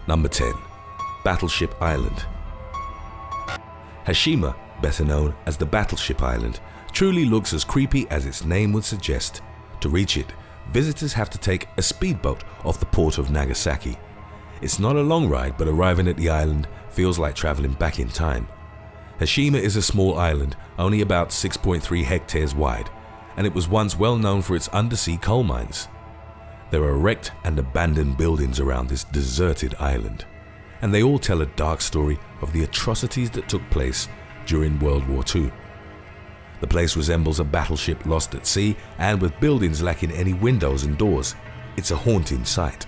Number 10. Battleship Island. Hashima, better known as the Battleship Island, truly looks as creepy as its name would suggest. To reach it, visitors have to take a speedboat off the port of Nagasaki. It's not a long ride, but arriving at the island feels like traveling back in time. Hashima is a small island, only about 6.3 hectares wide, and it was once well known for its undersea coal mines. There are wrecked and abandoned buildings around this deserted island, and they all tell a dark story of the atrocities that took place during World War II. The place resembles a battleship lost at sea, and with buildings lacking any windows and doors, it's a haunting sight.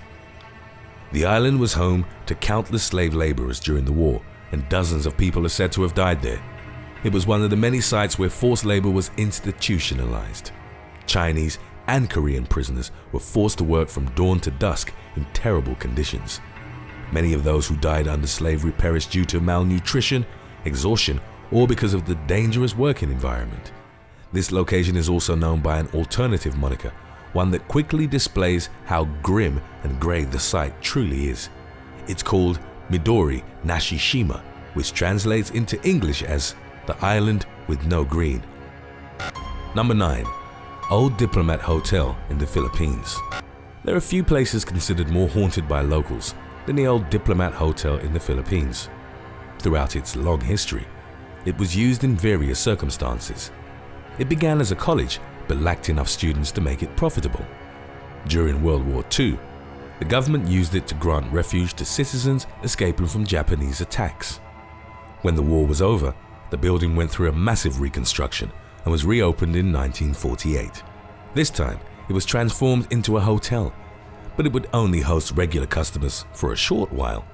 The island was home to countless slave laborers during the war, and dozens of people are said to have died there. It was one of the many sites where forced labor was institutionalized. Chinese and Korean prisoners were forced to work from dawn to dusk in terrible conditions. Many of those who died under slavery perished due to malnutrition, exhaustion, or because of the dangerous working environment. This location is also known by an alternative moniker, one that quickly displays how grim and grey the site truly is. It's called Midori Nashishima, which translates into English as the island with no green. Number 9. Old Diplomat Hotel in the Philippines. There are few places considered more haunted by locals than the Old Diplomat Hotel in the Philippines. Throughout its long history, it was used in various circumstances. It began as a college, but lacked enough students to make it profitable. During World War II, the government used it to grant refuge to citizens escaping from Japanese attacks. When the war was over, the building went through a massive reconstruction and was reopened in 1948. This time, it was transformed into a hotel, but it would only host regular customers for a short while.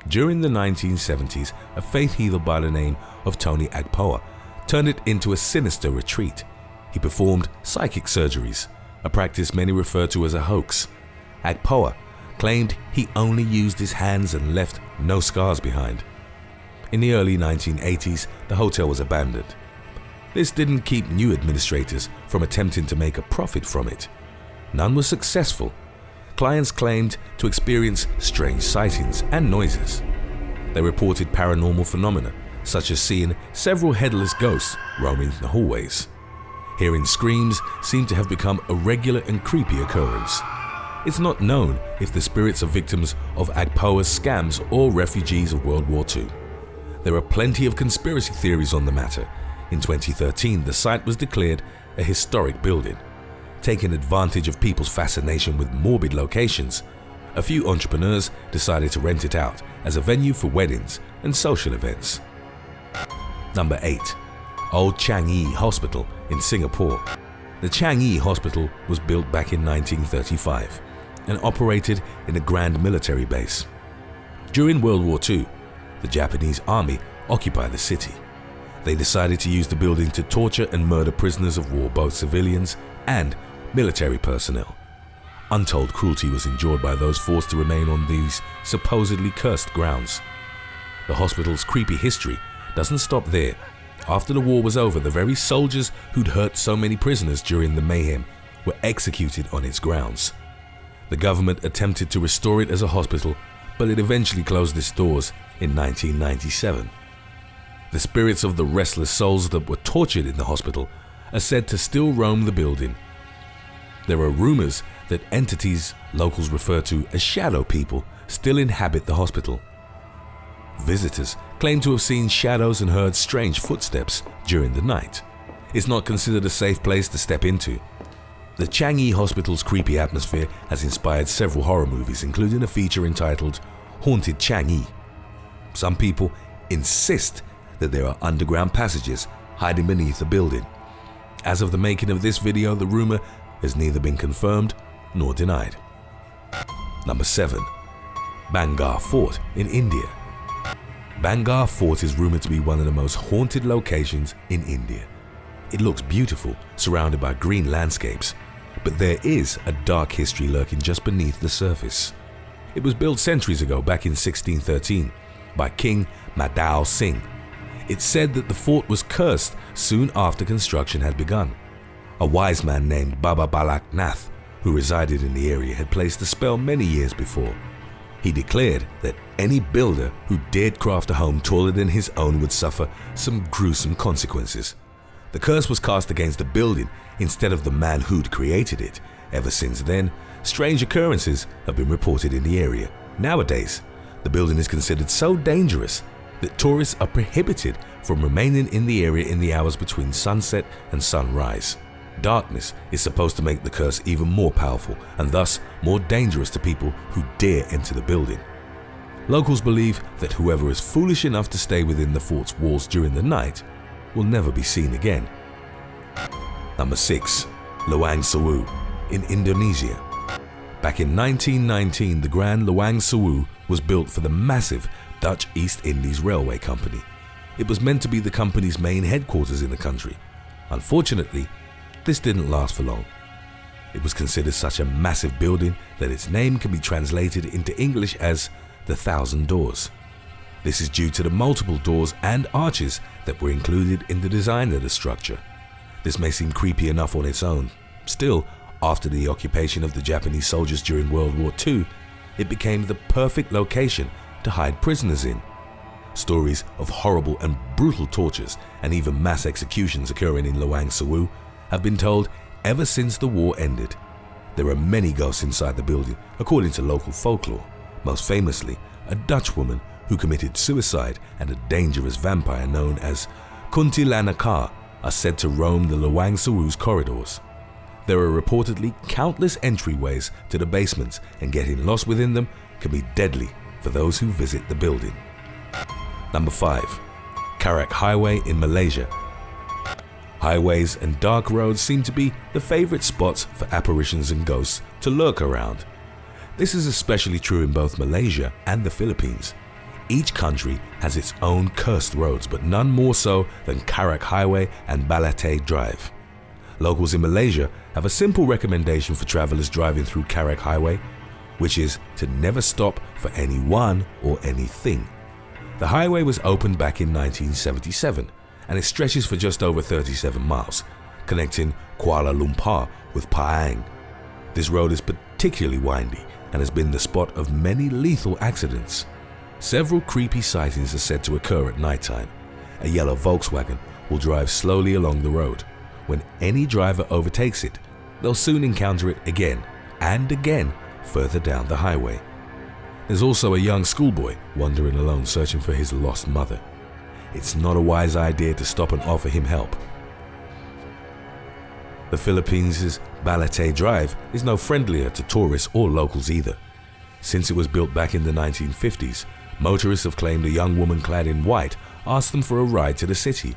During the 1970s, a faith healer by the name of Tony Agpoa turned it into a sinister retreat. He performed psychic surgeries, a practice many refer to as a hoax. Agpoa claimed he only used his hands and left no scars behind. In the early 1980s, the hotel was abandoned. This didn't keep new administrators from attempting to make a profit from it. None was successful. Clients claimed to experience strange sightings and noises. They reported paranormal phenomena, such as seeing several headless ghosts roaming the hallways. Hearing screams seemed to have become a regular and creepy occurrence. It's not known if the spirits are victims of Agpoa's scams or refugees of World War II. There are plenty of conspiracy theories on the matter. In 2013, the site was declared a historic building. Taking advantage of people's fascination with morbid locations, a few entrepreneurs decided to rent it out as a venue for weddings and social events. Number 8. Old Changi Hospital in Singapore. The Changi Hospital was built back in 1935 and operated in a grand military base. During World War II, the Japanese army occupied the city. They decided to use the building to torture and murder prisoners of war, both civilians and military personnel. Untold cruelty was endured by those forced to remain on these supposedly cursed grounds. The hospital's creepy history doesn't stop there. After the war was over, the very soldiers who'd hurt so many prisoners during the mayhem were executed on its grounds. The government attempted to restore it as a hospital, but it eventually closed its doors in 1997. The spirits of the restless souls that were tortured in the hospital are said to still roam the building. There are rumors that entities locals refer to as shadow people still inhabit the hospital. Visitors claim to have seen shadows and heard strange footsteps during the night. It's not considered a safe place to step into. The Changi Hospital's creepy atmosphere has inspired several horror movies, including a feature entitled Haunted Changi. Some people insist that there are underground passages hiding beneath the building. As of the making of this video, the rumor has neither been confirmed nor denied. Number 7. Bangalore Fort in India. Bangalore Fort is rumored to be one of the most haunted locations in India. It looks beautiful, surrounded by green landscapes, but there is a dark history lurking just beneath the surface. It was built centuries ago, back in 1613, by King Madhau Singh. It's said that the fort was cursed soon after construction had begun. A wise man named Baba Balak Nath, who resided in the area, had placed a spell many years before. He declared that any builder who dared craft a home taller than his own would suffer some gruesome consequences. The curse was cast against the building instead of the man who'd created it. Ever since then, strange occurrences have been reported in the area. Nowadays, the building is considered so dangerous that tourists are prohibited from remaining in the area in the hours between sunset and sunrise. Darkness is supposed to make the curse even more powerful and thus more dangerous to people who dare enter the building. Locals believe that whoever is foolish enough to stay within the fort's walls during the night will never be seen again. Number 6. Lawang Sewu in Indonesia. Back in 1919, the Grand Lawang Sewu was built for the massive Dutch East Indies Railway Company. It was meant to be the company's main headquarters in the country. Unfortunately, this didn't last for long. It was considered such a massive building that its name can be translated into English as the Thousand Doors. This is due to the multiple doors and arches that were included in the design of the structure. This may seem creepy enough on its own. Still, after the occupation of the Japanese soldiers during World War II, it became the perfect location to hide prisoners in. Stories of horrible and brutal tortures and even mass executions occurring in Lawang Sewu have been told ever since the war ended. There are many ghosts inside the building, according to local folklore. Most famously, a Dutch woman who committed suicide and a dangerous vampire known as Kuntilanak are said to roam the Lawang Sewu's corridors. There are reportedly countless entryways to the basements, and getting lost within them can be deadly for those who visit the building. Number 5. Karak Highway in Malaysia. Highways and dark roads seem to be the favorite spots for apparitions and ghosts to lurk around. This is especially true in both Malaysia and the Philippines. Each country has its own cursed roads, but none more so than Karak Highway and Balatay Drive. Locals in Malaysia have a simple recommendation for travelers driving through Karak Highway, which is to never stop for anyone or anything. The highway was opened back in 1977, and it stretches for just over 37 miles, connecting Kuala Lumpur with Pahang. This road is particularly windy and has been the spot of many lethal accidents. Several creepy sightings are said to occur at nighttime. A yellow Volkswagen will drive slowly along the road. When any driver overtakes it, they'll soon encounter it again and again further down the highway. There's also a young schoolboy wandering alone searching for his lost mother. It's not a wise idea to stop and offer him help. The Philippines' Balatay Drive is no friendlier to tourists or locals either. Since it was built back in the 1950s, motorists have claimed a young woman clad in white asked them for a ride to the city.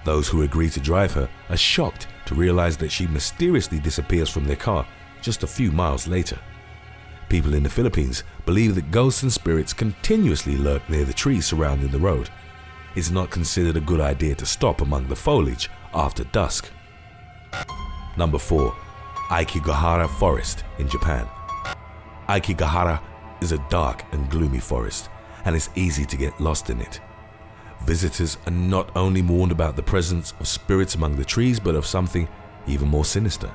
Those who agree to drive her are shocked to realize that she mysteriously disappears from their car just a few miles later. People in the Philippines believe that ghosts and spirits continuously lurk near the trees surrounding the road. It's not considered a good idea to stop among the foliage after dusk. Number 4. Aokigahara Forest in Japan. Aokigahara is a dark and gloomy forest, and it's easy to get lost in it. Visitors are not only warned about the presence of spirits among the trees, but of something even more sinister.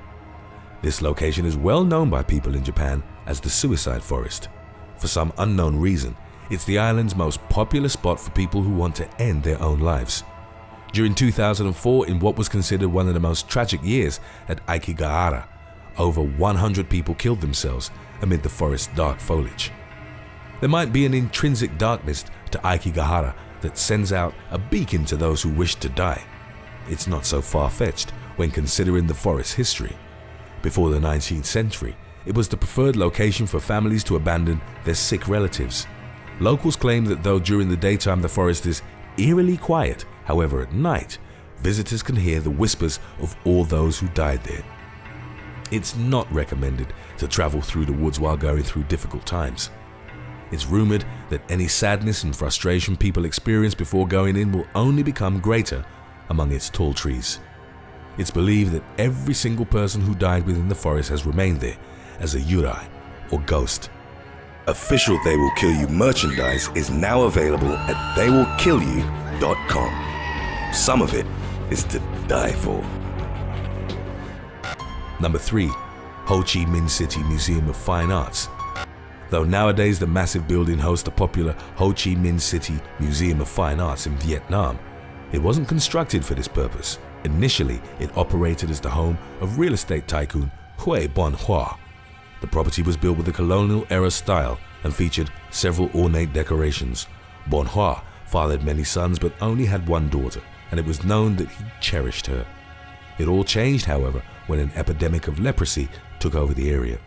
This location is well known by people in Japan as the Suicide Forest. For some unknown reason, it's the island's most popular spot for people who want to end their own lives. During 2004, in what was considered one of the most tragic years at Aokigahara, over 100 people killed themselves amid the forest's dark foliage. There might be an intrinsic darkness to Aokigahara that sends out a beacon to those who wish to die. It's not so far-fetched when considering the forest's history. Before the 19th century, it was the preferred location for families to abandon their sick relatives. Locals claim that though during the daytime the forest is eerily quiet, however at night, visitors can hear the whispers of all those who died there. It's not recommended to travel through the woods while going through difficult times. It's rumored that any sadness and frustration people experience before going in will only become greater among its tall trees. It's believed that every single person who died within the forest has remained there as a yurai, or ghost. Official They Will Kill You merchandise is now available at theywillkillyou.com. Some of it is to die for. Number 3. Ho Chi Minh City Museum of Fine Arts. Though nowadays the massive building hosts the popular Ho Chi Minh City Museum of Fine Arts in Vietnam, it wasn't constructed for this purpose. Initially, it operated as the home of real estate tycoon Huy Bon Hoa. The property was built with a colonial-era style and featured several ornate decorations. Bon Hoa fathered many sons but only had one daughter, and it was known that he cherished her. It all changed, however, when an epidemic of leprosy took over the area.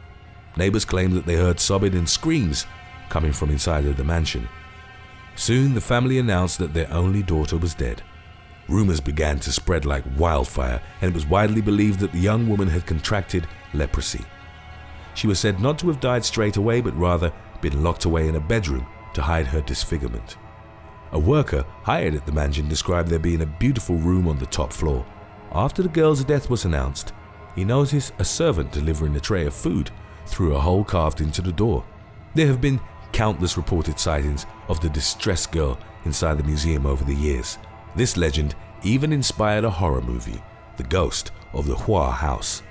Neighbors claimed that they heard sobbing and screams coming from inside of the mansion. Soon, the family announced that their only daughter was dead. Rumors began to spread like wildfire, and it was widely believed that the young woman had contracted leprosy. She was said not to have died straight away, but rather been locked away in a bedroom to hide her disfigurement. A worker hired at the mansion described there being a beautiful room on the top floor. After the girl's death was announced, he noticed a servant delivering a tray of food through a hole carved into the door. There have been countless reported sightings of the distressed girl inside the museum over the years. This legend even inspired a horror movie, The Ghost of the Hua House.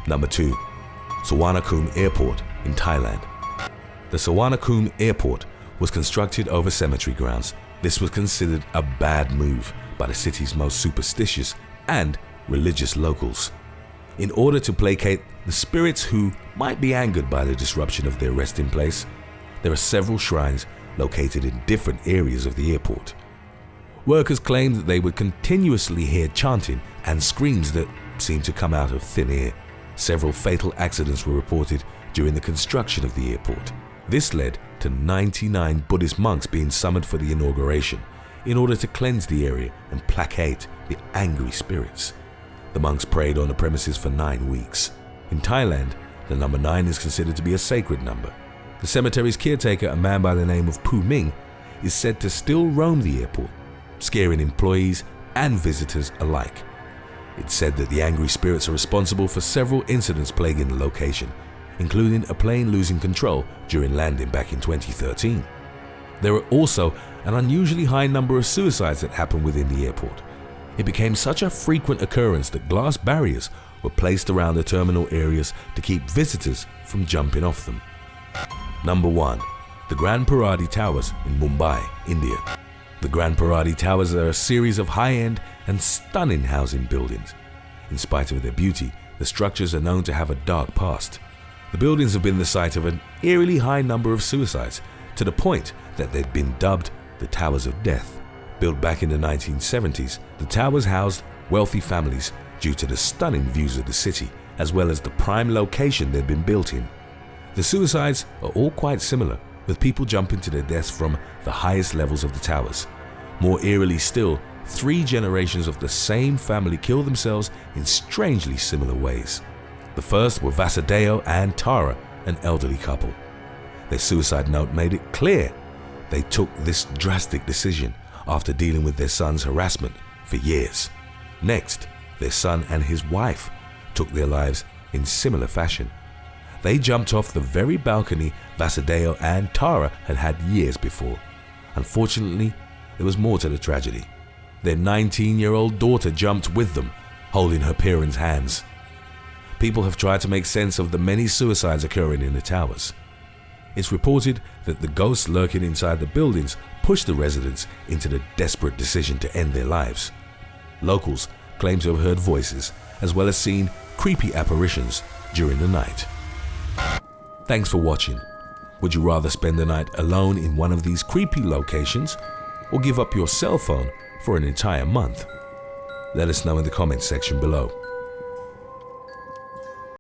Number 2. Suvarnabhumi Airport in Thailand. The Suvarnabhumi Airport was constructed over cemetery grounds. This was considered a bad move by the city's most superstitious and religious locals. In order to placate the spirits who might be angered by the disruption of their resting place, there are several shrines located in different areas of the airport. Workers claimed that they would continuously hear chanting and screams that seemed to come out of thin air. Several fatal accidents were reported during the construction of the airport. This led to 99 Buddhist monks being summoned for the inauguration in order to cleanse the area and placate the angry spirits. The monks prayed on the premises for 9 weeks. In Thailand, the number 9 is considered to be a sacred number. The cemetery's caretaker, a man by the name of Pu Ming, is said to still roam the airport, scaring employees and visitors alike. It's said that the angry spirits are responsible for several incidents plaguing the location, including a plane losing control during landing back in 2013. There are also an unusually high number of suicides that happen within the airport. It became such a frequent occurrence that glass barriers were placed around the terminal areas to keep visitors from jumping off them. Number 1. The Grand Paradi Towers in Mumbai, India. The Grand Paradi Towers are a series of high-end and stunning housing buildings. In spite of their beauty, the structures are known to have a dark past. The buildings have been the site of an eerily high number of suicides, to the point that they've been dubbed the Towers of Death. Built back in the 1970s, the towers housed wealthy families due to the stunning views of the city, as well as the prime location they'd been built in. The suicides are all quite similar, with people jumping to their deaths from the highest levels of the towers. More eerily still, 3 generations of the same family killed themselves in strangely similar ways. The first were Vasudeo and Tara, an elderly couple. Their suicide note made it clear they took this drastic decision after dealing with their son's harassment for years. Next, their son and his wife took their lives in similar fashion. They jumped off the very balcony Vasudeo and Tara had had years before. Unfortunately, there was more to the tragedy. Their 19-year-old daughter jumped with them, holding her parents' hands. People have tried to make sense of the many suicides occurring in the towers. It's reported that the ghosts lurking inside the buildings pushed the residents into the desperate decision to end their lives. Locals claim to have heard voices, as well as seen creepy apparitions during the night. Thanks for watching. Would you rather spend the night alone in one of these creepy locations, or give up your cell phone for an entire month? Let us know in the comments section below.